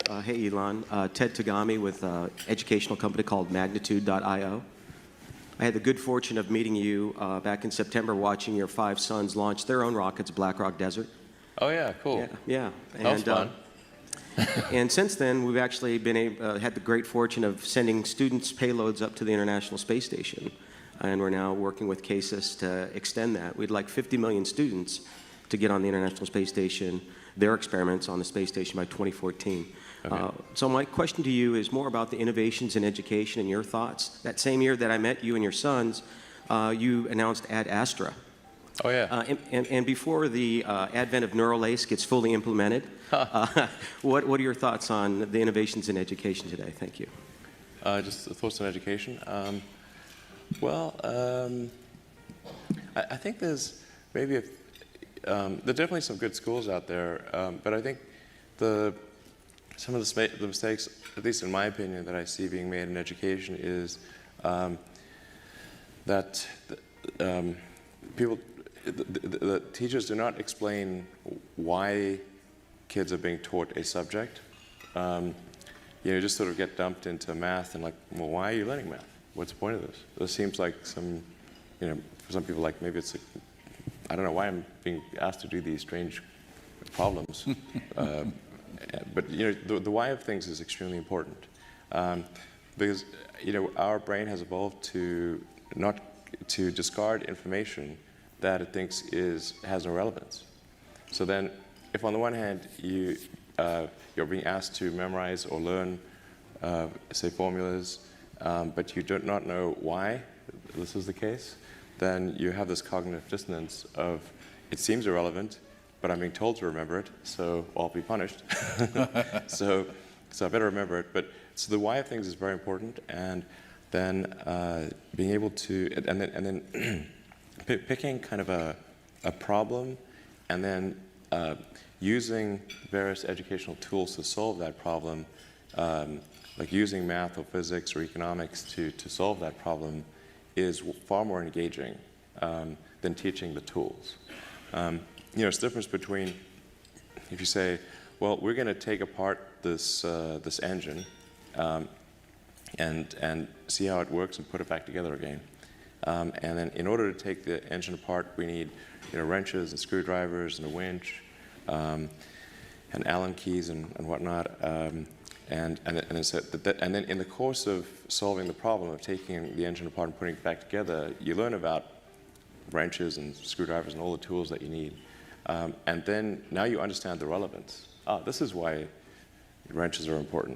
Hey, Elon. Ted Tagami with an educational company called Magnitude.io. I had the good fortune of meeting you back in September, watching your 5 sons launch their own rockets, Black Rock Desert. Oh, yeah, cool. Yeah. That was fun. And since then, we've actually had the great fortune of sending students' payloads up to the International Space Station. And we're now working with CASIS to extend that. We'd like 50 million students to get on the International Space Station, their experiments on the space station by 2014. Okay. So my question to you is more about the innovations in education and your thoughts. That same year that I met you and your sons, you announced Ad Astra. Oh, yeah. And before the advent of Neural Lace gets fully implemented, what are your thoughts on the innovations in education today? Thank you. Just thoughts on education. I think there's maybe there are definitely some good schools out there, but I think some of the mistakes, at least in my opinion, that I see being made in education is that the teachers do not explain why kids are being taught a subject. You just sort of get dumped into math and like, well, why are you learning math? What's the point of this? This seems like some, for some people, like maybe it's like, I don't know why I'm being asked to do these strange problems. But the why of things is extremely important, because our brain has evolved to discard information that it thinks has no relevance. So then, if on the one hand you're being asked to memorize or learn, say, formulas, but you do not know why this is the case, then you have this cognitive dissonance of, it seems irrelevant, but I'm being told to remember it, so I'll be punished. so I better remember it. But so the why of things is very important, and then being able to, and then picking kind of a problem, and then using various educational tools to solve that problem, like using math or physics or economics to solve that problem, is far more engaging than teaching the tools. It's the difference between if you say, well, we're going to take apart this engine and see how it works and put it back together again. And then in order to take the engine apart, we need wrenches and screwdrivers and a winch and Allen keys and whatnot. And then in the course of solving the problem of taking the engine apart and putting it back together, you learn about wrenches and screwdrivers and all the tools that you need. And then now you understand the relevance. This is why wrenches are important.